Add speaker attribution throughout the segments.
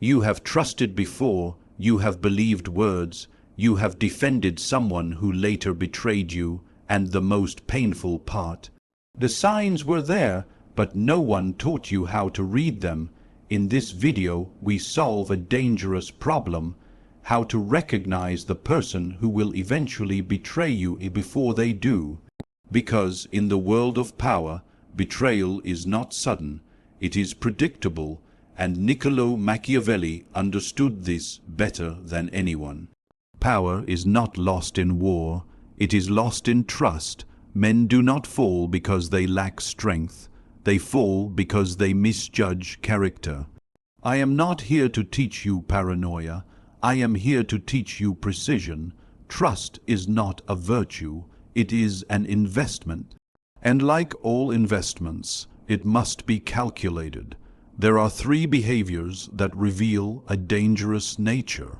Speaker 1: You have trusted before, you have believed words, you have defended someone who later betrayed you, and the most painful part. The signs were there, but no one taught you how to read them. In this video, we solve a dangerous problem: how to recognize the person who will eventually betray you before they do. Because in the world of power, betrayal is not sudden, it is predictable, and Niccolò Machiavelli understood this better than anyone. Power is not lost in war, it is lost in trust. Men do not fall because they lack strength, they fall because they misjudge character. I am not here to teach you paranoia, I am here to teach you precision. Trust is not a virtue, it is an investment. And like all investments, it must be calculated. There are 3 behaviors that reveal a dangerous nature.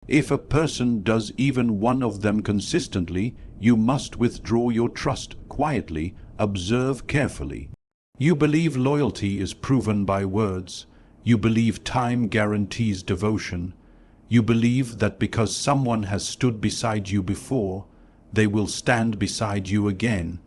Speaker 1: If a person does even one of them consistently, you must withdraw your trust quietly, observe carefully. You believe loyalty is proven by words. You believe time guarantees devotion. You believe that because someone has stood beside you before, they will stand beside you again.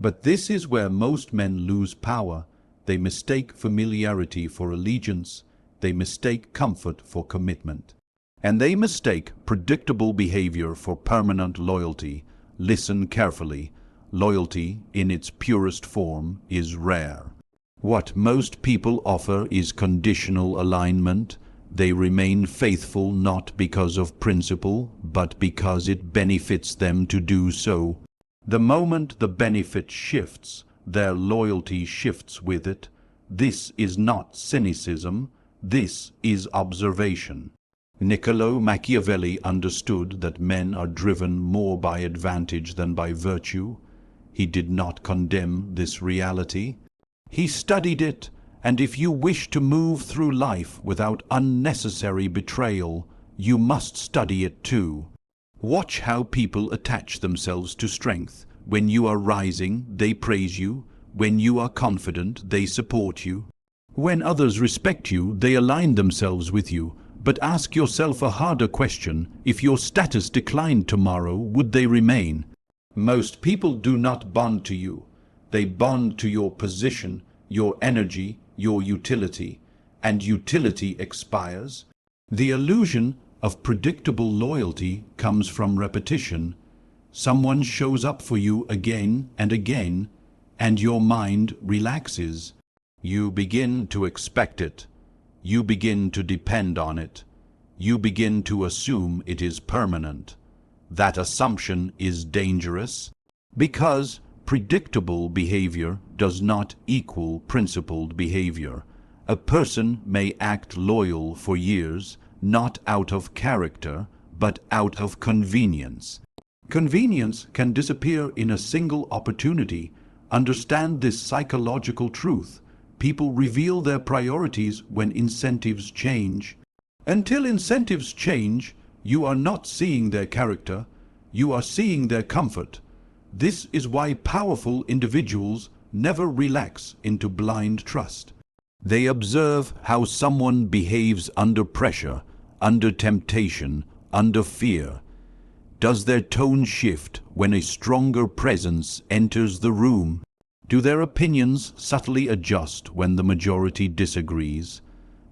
Speaker 1: But this is where most men lose power. They mistake familiarity for allegiance. They mistake comfort for commitment. And they mistake predictable behavior for permanent loyalty. Listen carefully. Loyalty, in its purest form, is rare. What most people offer is conditional alignment. They remain faithful not because of principle, but because it benefits them to do so. The moment the benefit shifts, their loyalty shifts with it. This is not cynicism, this is observation. Niccolò Machiavelli understood that men are driven more by advantage than by virtue. He did not condemn this reality. He studied it, and if you wish to move through life without unnecessary betrayal, you must study it too. Watch how people attach themselves to strength. When you are rising, they praise you. When you are confident, they support you. When others respect you, they align themselves with you. But ask yourself a harder question: if your status declined tomorrow, would they remain? Most people do not bond to you. They bond to your position, your energy, your utility. And utility expires. The illusion of predictable loyalty comes from repetition. Someone shows up for you again and again, and your mind relaxes. You begin to expect it. You begin to depend on it. You begin to assume it is permanent. That assumption is dangerous, because predictable behavior does not equal principled behavior. A person may act loyal for years, not out of character, but out of convenience. Convenience can disappear in a single opportunity. Understand this psychological truth. People reveal their priorities when incentives change. Until incentives change, you are not seeing their character, you are seeing their comfort. This is why powerful individuals never relax into blind trust. They observe how someone behaves under pressure, under temptation, under fear. Does their tone shift when a stronger presence enters the room? Do their opinions subtly adjust when the majority disagrees?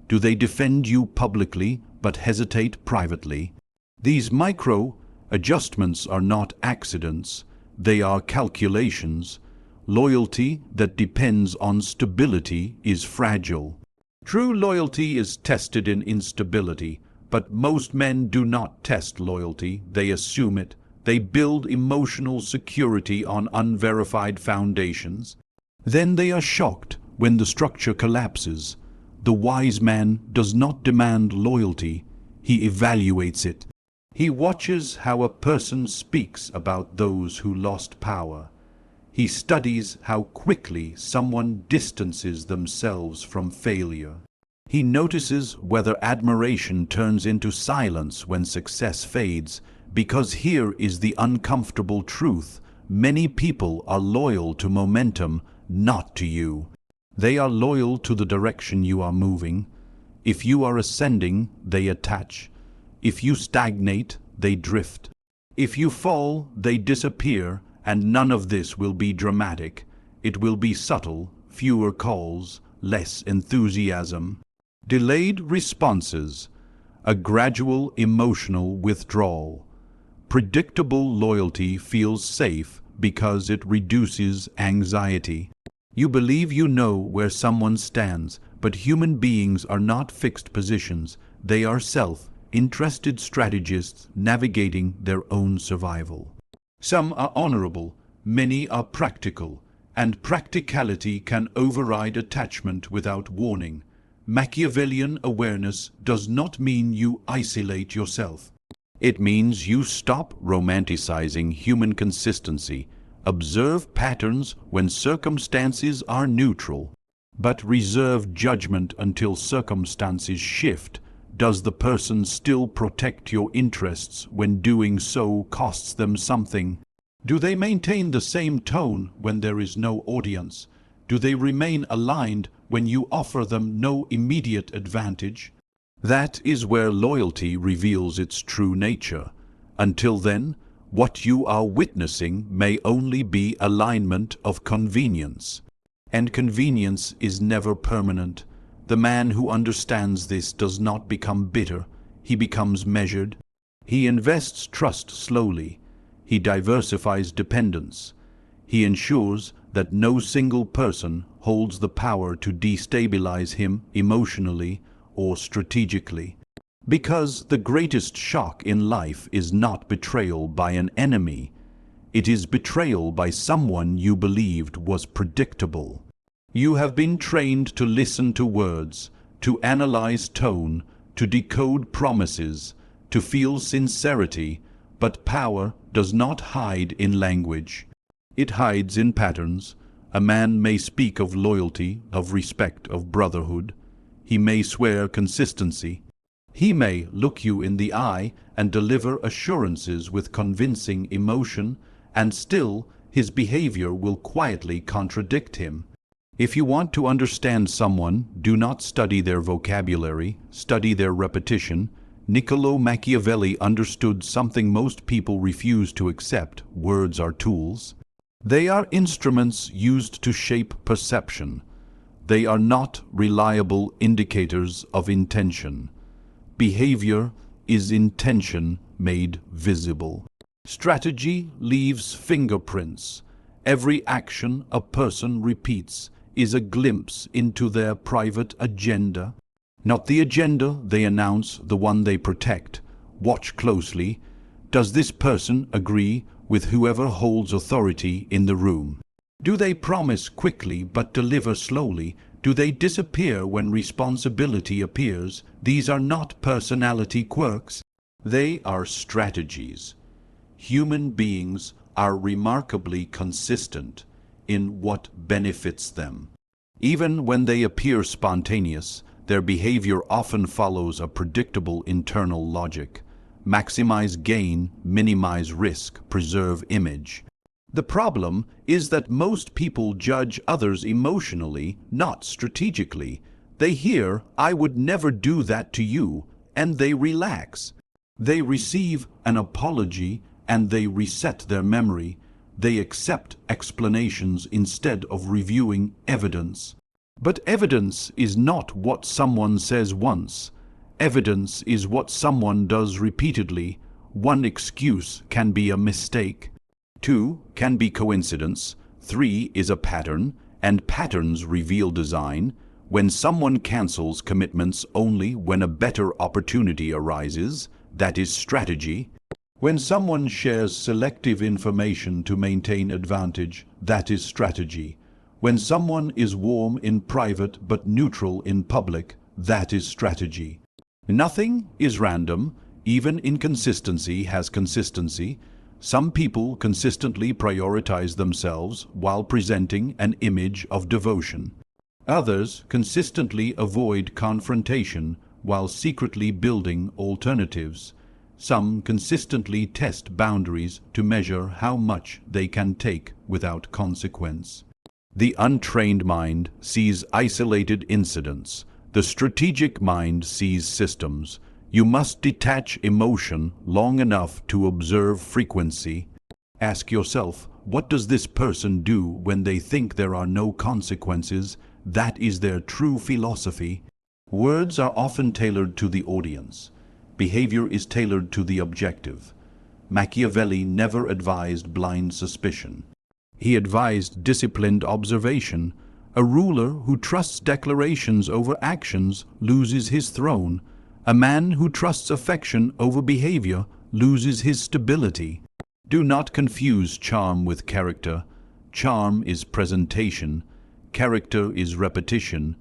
Speaker 1: Do they defend you publicly but hesitate privately? These micro-adjustments are not accidents, they are calculations. Loyalty that depends on stability is fragile. True loyalty is tested in instability, but most men do not test loyalty, they assume it. They build emotional security on unverified foundations. Then they are shocked when the structure collapses. The wise man does not demand loyalty, he evaluates it. He watches how a person speaks about those who lost power. He studies how quickly someone distances themselves from failure. He notices whether admiration turns into silence when success fades, because here is the uncomfortable truth: many people are loyal to momentum, not to you. They are loyal to the direction you are moving. If you are ascending, they attach. If you stagnate, they drift. If you fall, they disappear, and none of this will be dramatic. It will be subtle, fewer calls, less enthusiasm. Delayed responses, a gradual emotional withdrawal. Predictable loyalty feels safe because it reduces anxiety. You believe you know where someone stands, but human beings are not fixed positions. They are self-interested strategists navigating their own survival. Some are honorable, many are practical, and practicality can override attachment without warning. Machiavellian awareness does not mean you isolate yourself. It means you stop romanticizing human consistency, observe patterns when circumstances are neutral, but reserve judgment until circumstances shift. Does the person still protect your interests when doing so costs them something? Do they maintain the same tone when there is no audience? Do they remain aligned when you offer them no immediate advantage? That is where loyalty reveals its true nature. Until then, what you are witnessing may only be alignment of convenience. And convenience is never permanent. The man who understands this does not become bitter. He becomes measured. He invests trust slowly. He diversifies dependence. He ensures that no single person holds the power to destabilize him emotionally or strategically. Because the greatest shock in life is not betrayal by an enemy. It is betrayal by someone you believed was predictable. You have been trained to listen to words, to analyze tone, to decode promises, to feel sincerity, but power does not hide in language. It hides in patterns. A man may speak of loyalty, of respect, of brotherhood. He may swear consistency. He may look you in the eye and deliver assurances with convincing emotion, and still his behavior will quietly contradict him. If you want to understand someone, do not study their vocabulary, study their repetition. Niccolò Machiavelli understood something most people refuse to accept. Words are tools. They are instruments used to shape perception. They are not reliable indicators of intention. Behavior is intention made visible. Strategy leaves fingerprints. Every action a person repeats is a glimpse into their private agenda. Not the agenda they announce, the one they protect. Watch closely. Does this person agree with whoever holds authority in the room? Do they promise quickly but deliver slowly? Do they disappear when responsibility appears? These are not personality quirks. They are strategies. Human beings are remarkably consistent in what benefits them. Even when they appear spontaneous, their behavior often follows a predictable internal logic. Maximize gain, minimize risk, preserve image. The problem is that most people judge others emotionally, not strategically. They hear, "I would never do that to you," and they relax. They receive an apology and they reset their memory. They accept explanations instead of reviewing evidence. But evidence is not what someone says once. Evidence is what someone does repeatedly. One excuse can be a mistake. Two can be coincidence. Three is a pattern, and patterns reveal design. When someone cancels commitments only when a better opportunity arises, that is strategy. When someone shares selective information to maintain advantage, that is strategy. When someone is warm in private but neutral in public, that is strategy. Nothing is random. Even inconsistency has consistency. Some people consistently prioritize themselves while presenting an image of devotion. Others consistently avoid confrontation while secretly building alternatives. Some consistently test boundaries to measure how much they can take without consequence. The untrained mind sees isolated incidents. The strategic mind sees systems. You must detach emotion long enough to observe frequency. Ask yourself, what does this person do when they think there are no consequences? That is their true philosophy. Words are often tailored to the audience. Behavior is tailored to the objective. Machiavelli never advised blind suspicion. He advised disciplined observation. A ruler who trusts declarations over actions loses his throne. A man who trusts affection over behavior loses his stability. Do not confuse charm with character. Charm is presentation. Character is repetition.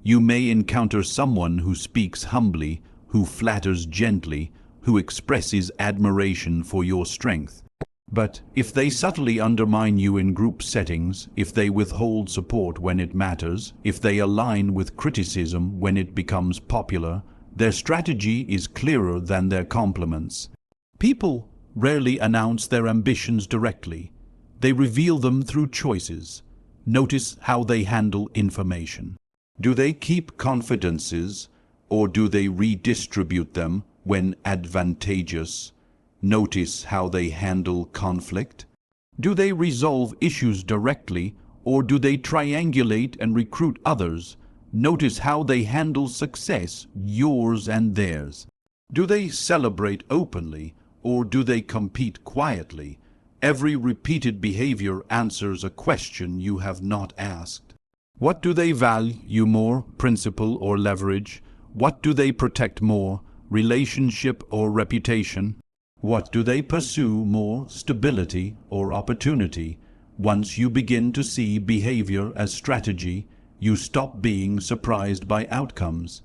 Speaker 1: You may encounter someone who speaks humbly, who flatters gently, who expresses admiration for your strength. But if they subtly undermine you in group settings, if they withhold support when it matters, if they align with criticism when it becomes popular, their strategy is clearer than their compliments. People rarely announce their ambitions directly. They reveal them through choices. Notice how they handle information. Do they keep confidences, or do they redistribute them when advantageous? Notice how they handle conflict. Do they resolve issues directly, or do they triangulate and recruit others? Notice how they handle success, yours and theirs. Do they celebrate openly, or do they compete quietly? Every repeated behavior answers a question you have not asked. What do they value more, principle or leverage? What do they protect more, relationship or reputation? What do they pursue more, stability or opportunity? Once you begin to see behavior as strategy, you stop being surprised by outcomes.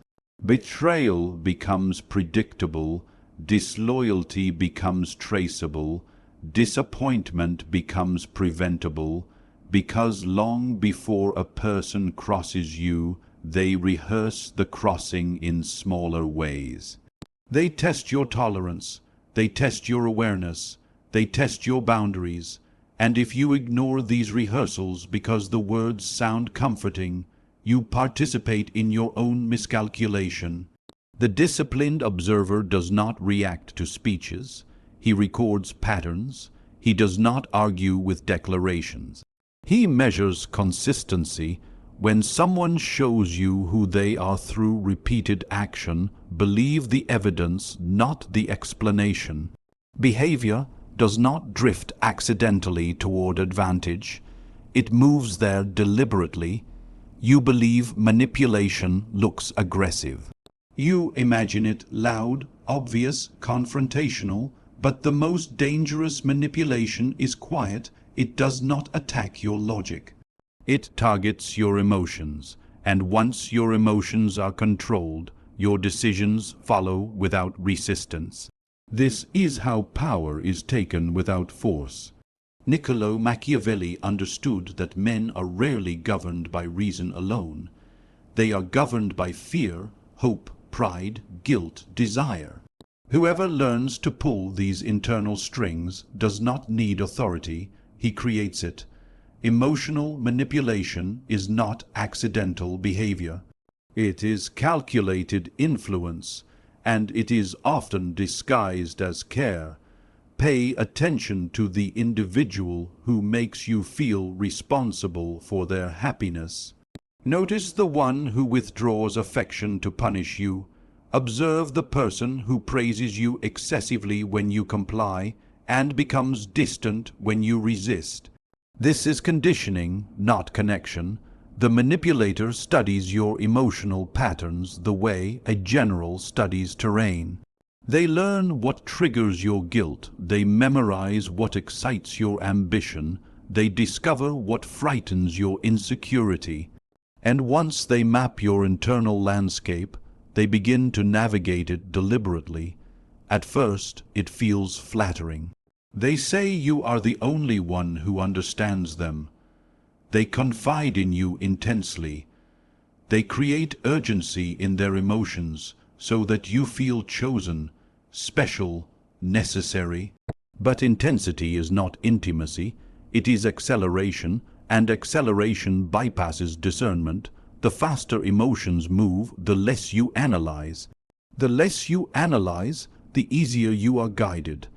Speaker 1: Betrayal becomes predictable, disloyalty becomes traceable, disappointment becomes preventable, because long before a person crosses you, they rehearse the crossing in smaller ways. They test your tolerance, they test your awareness, they test your boundaries, and if you ignore these rehearsals because the words sound comforting, you participate in your own miscalculation. The disciplined observer does not react to speeches. He records patterns. He does not argue with declarations. He measures consistency. When someone shows you who they are through repeated action, believe the evidence, not the explanation. Behavior does not drift accidentally toward advantage. It moves there deliberately. You believe manipulation looks aggressive. You imagine it loud, obvious, confrontational, but the most dangerous manipulation is quiet. It does not attack your logic. It targets your emotions, and once your emotions are controlled, your decisions follow without resistance. This is how power is taken without force. Niccolò Machiavelli understood that men are rarely governed by reason alone. They are governed by fear, hope, pride, guilt, desire. Whoever learns to pull these internal strings does not need authority. He creates it. Emotional manipulation is not accidental behavior. It is calculated influence, and it is often disguised as care. Pay attention to the individual who makes you feel responsible for their happiness. Notice the one who withdraws affection to punish you. Observe the person who praises you excessively when you comply and becomes distant when you resist. This is conditioning, not connection. The manipulator studies your emotional patterns the way a general studies terrain. They learn what triggers your guilt. They memorize what excites your ambition. They discover what frightens your insecurity. And once they map your internal landscape, they begin to navigate it deliberately. At first, it feels flattering. They say you are the only one who understands them. They confide in you intensely. They create urgency in their emotions so that you feel chosen, special, necessary. But intensity is not intimacy. It is acceleration, and acceleration bypasses discernment. The faster emotions move, the less you analyze. The less you analyze, the easier you are guided.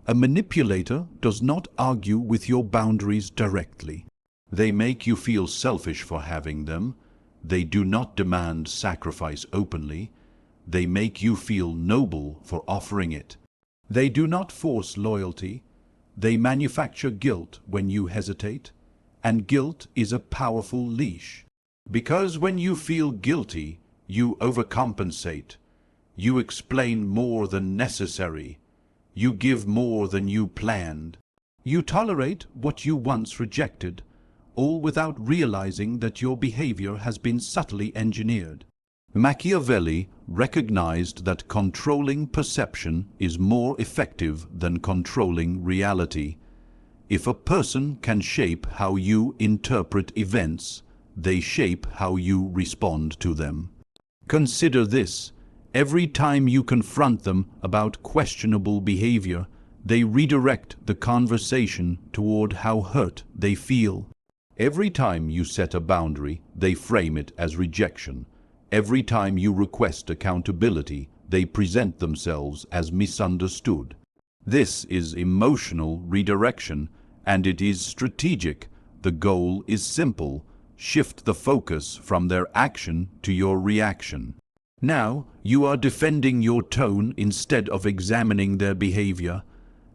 Speaker 1: A manipulator does not argue with your boundaries directly. They make you feel selfish for having them. They do not demand sacrifice openly. They make you feel noble for offering it. They do not force loyalty. They manufacture guilt when you hesitate, and guilt is a powerful leash. Because when you feel guilty, you overcompensate. You explain more than necessary. You give more than you planned. You tolerate what you once rejected, all without realizing that your behavior has been subtly engineered. Machiavelli recognized that controlling perception is more effective than controlling reality. If a person can shape how you interpret events, they shape how you respond to them. Consider this. Every time you confront them about questionable behavior, they redirect the conversation toward how hurt they feel. Every time you set a boundary, they frame it as rejection. Every time you request accountability, they present themselves as misunderstood. This is emotional redirection, and it is strategic. The goal is simple: shift the focus from their action to your reaction. Now you are defending your tone instead of examining their behavior.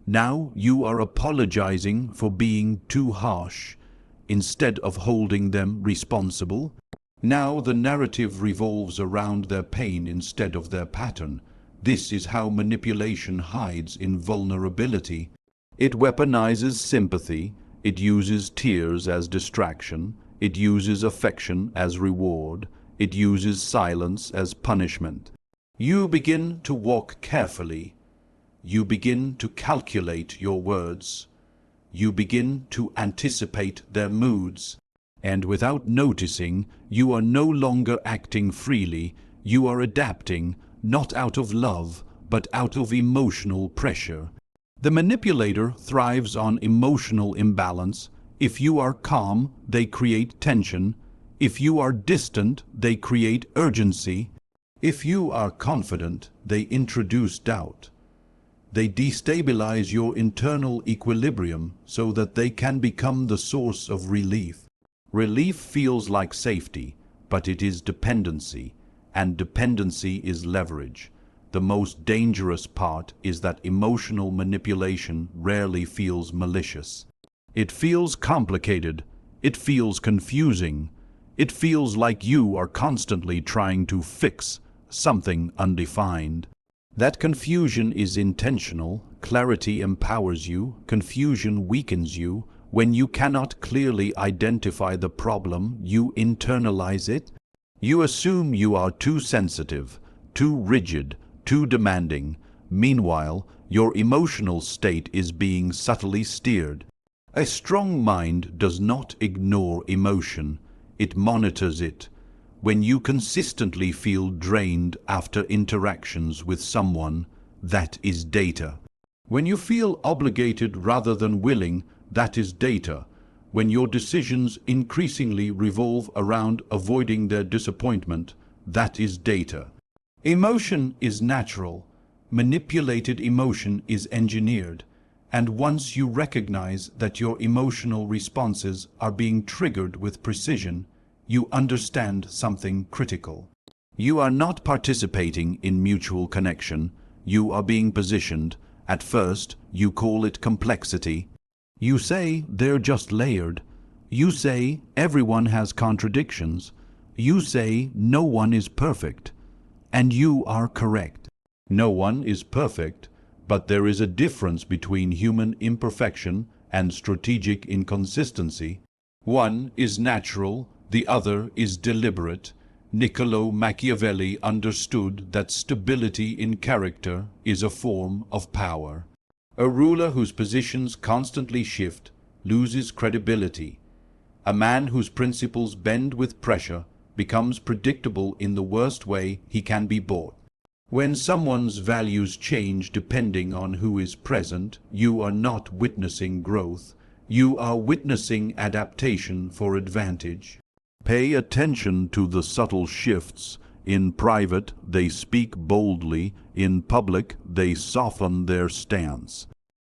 Speaker 1: Now you are apologizing for being too harsh, instead of holding them responsible. Now the narrative revolves around their pain instead of their pattern. This is how manipulation hides in vulnerability. It weaponizes sympathy. It uses tears as distraction. It uses affection as reward. It uses silence as punishment. You begin to walk carefully. You begin to calculate your words. You begin to anticipate their moods. And without noticing, you are no longer acting freely. You are adapting, not out of love, but out of emotional pressure. The manipulator thrives on emotional imbalance. If you are calm, they create tension. If you are distant, they create urgency. If you are confident, they introduce doubt. They destabilize your internal equilibrium so that they can become the source of relief. Relief feels like safety, but it is dependency, and dependency is leverage. The most dangerous part is that emotional manipulation rarely feels malicious. It feels complicated. It feels confusing. It feels like you are constantly trying to fix something undefined. That confusion is intentional. Clarity empowers you. Confusion weakens you. When you cannot clearly identify the problem, you internalize it. You assume you are too sensitive, too rigid, too demanding. Meanwhile, your emotional state is being subtly steered. A strong mind does not ignore emotion. It monitors it. When you consistently feel drained after interactions with someone, that is data. When you feel obligated rather than willing, that is data. When your decisions increasingly revolve around avoiding their disappointment, that is data. Emotion is natural. Manipulated emotion is engineered. And once you recognize that your emotional responses are being triggered with precision, you understand something critical. You are not participating in mutual connection. You are being positioned. At first, you call it complexity. You say they're just layered. You say everyone has contradictions. You say no one is perfect. And you are correct. No one is perfect, but there is a difference between human imperfection and strategic inconsistency. One is natural, the other is deliberate. Niccolò Machiavelli understood that stability in character is a form of power. A ruler whose positions constantly shift loses credibility. A man whose principles bend with pressure becomes predictable in the worst way he can be bought. When someone's values change depending on who is present, you are not witnessing growth. You are witnessing adaptation for advantage. Pay attention to the subtle shifts. In private, they speak boldly. In public, they soften their stance.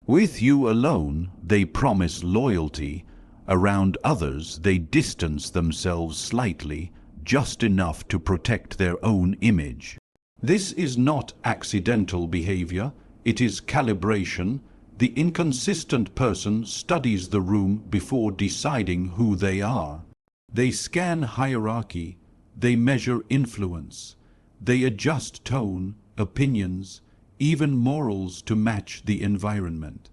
Speaker 1: With you alone, they promise loyalty. Around others, they distance themselves slightly, just enough to protect their own image. This is not accidental behavior, it is calibration. The inconsistent person studies the room before deciding who they are. They scan hierarchy, they measure influence, they adjust tone, opinions, even morals to match the environment.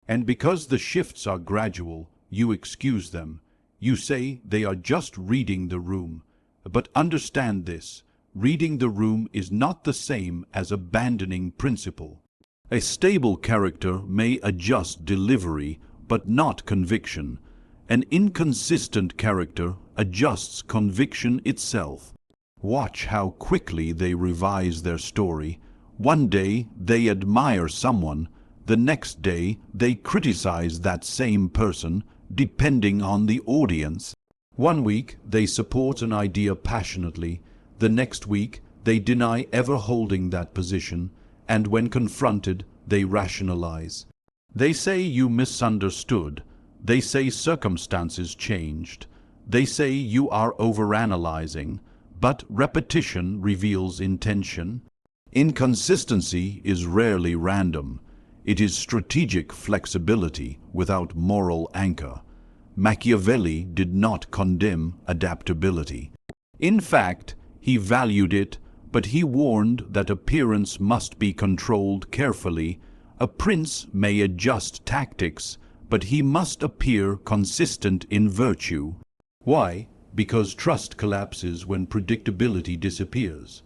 Speaker 1: And because the shifts are gradual, you excuse them. You say they are just reading the room. But understand this, reading the room is not the same as abandoning principle. A stable character may adjust delivery, but not conviction. An inconsistent character adjusts conviction itself. Watch how quickly they revise their story. One day they admire someone, the next day they criticize that same person, depending on the audience. One week they support an idea passionately, the next week they deny ever holding that position, and when confronted they rationalize. They say you misunderstood. They say circumstances changed. They say you are overanalyzing, but repetition reveals intention. Inconsistency is rarely random. It is strategic flexibility without moral anchor. Machiavelli did not condemn adaptability. In fact, he valued it, but he warned that appearance must be controlled carefully. A prince may adjust tactics, but he must appear consistent in virtue. Why? Because trust collapses when predictability disappears.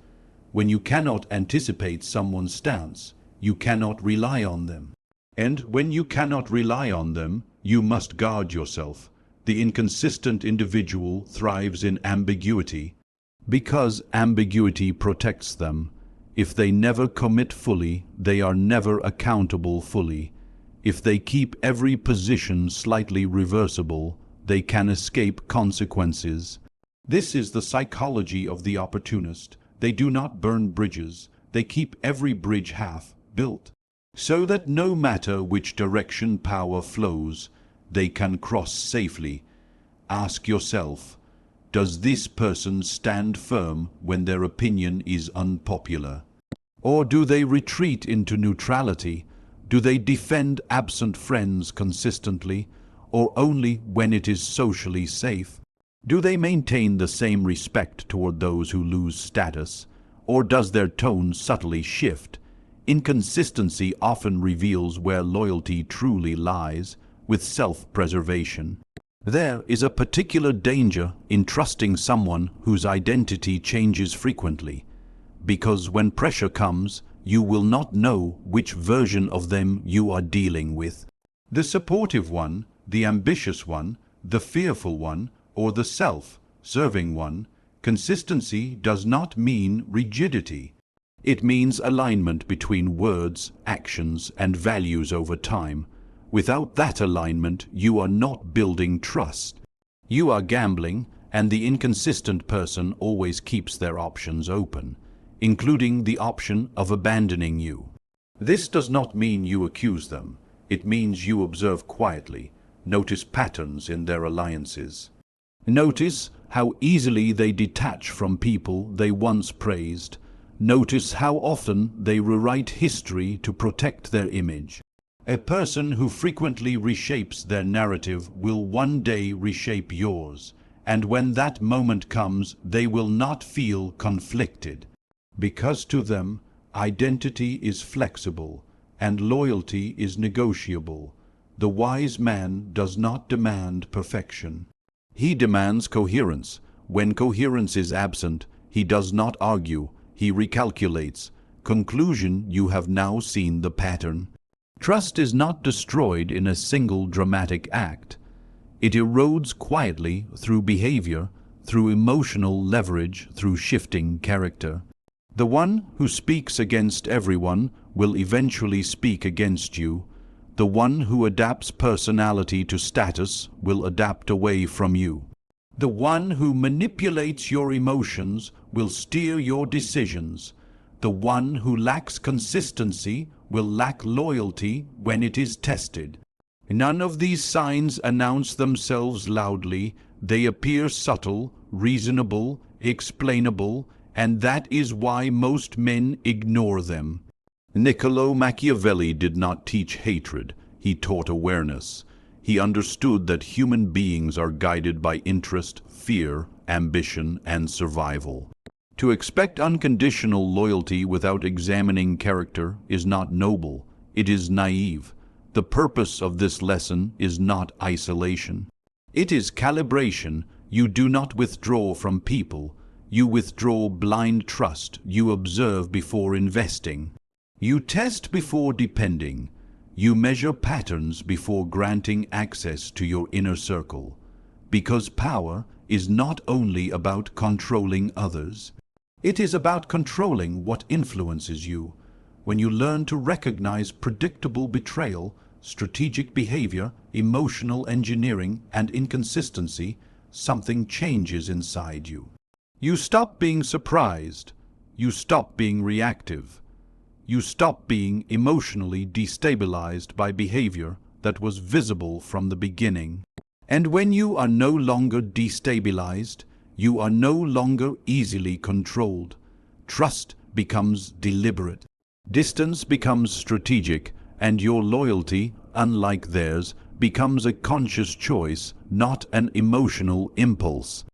Speaker 1: When you cannot anticipate someone's stance, you cannot rely on them. And when you cannot rely on them, you must guard yourself. The inconsistent individual thrives in ambiguity, because ambiguity protects them. If they never commit fully, they are never accountable fully. If they keep every position slightly reversible, they can escape consequences. This is the psychology of the opportunist. They do not burn bridges. They keep every bridge half built, so that no matter which direction power flows, they can cross safely. Ask yourself, does this person stand firm when their opinion is unpopular? Or do they retreat into neutrality? Do they defend absent friends consistently, or only when it is socially safe? Do they maintain the same respect toward those who lose status, or does their tone subtly shift? Inconsistency often reveals where loyalty truly lies, with self-preservation. There is a particular danger in trusting someone whose identity changes frequently, because when pressure comes, you will not know which version of them you are dealing with. The supportive one, the ambitious one, the fearful one, or the self-serving one. Consistency does not mean rigidity. It means alignment between words, actions, and values over time. Without that alignment, you are not building trust. You are gambling, and the inconsistent person always keeps their options open, including the option of abandoning you. This does not mean you accuse them. It means you observe quietly, notice patterns in their alliances. Notice how easily they detach from people they once praised. Notice how often they rewrite history to protect their image. A person who frequently reshapes their narrative will one day reshape yours, and when that moment comes, they will not feel conflicted, because to them, identity is flexible, and loyalty is negotiable. The wise man does not demand perfection. He demands coherence. When coherence is absent, he does not argue, he recalculates. Conclusion: you have now seen the pattern. Trust is not destroyed in a single dramatic act. It erodes quietly through behavior, through emotional leverage, through shifting character. The one who speaks against everyone will eventually speak against you. The one who adapts personality to status will adapt away from you. The one who manipulates your emotions will steer your decisions. The one who lacks consistency will lack loyalty when it is tested. None of these signs announce themselves loudly. They appear subtle, reasonable, explainable, and that is why most men ignore them. Niccolò Machiavelli did not teach hatred. He taught awareness. He understood that human beings are guided by interest, fear, ambition, and survival. To expect unconditional loyalty without examining character is not noble. It is naive. The purpose of this lesson is not isolation. It is calibration. You do not withdraw from people. You withdraw blind trust. You observe before investing. You test before depending. You measure patterns before granting access to your inner circle. Because power is not only about controlling others. It is about controlling what influences you. When you learn to recognize predictable betrayal, strategic behavior, emotional engineering, and inconsistency, something changes inside you. You stop being surprised. You stop being reactive. You stop being emotionally destabilized by behavior that was visible from the beginning. And when you are no longer destabilized, you are no longer easily controlled. Trust becomes deliberate. Distance becomes strategic, and your loyalty, unlike theirs, becomes a conscious choice, not an emotional impulse.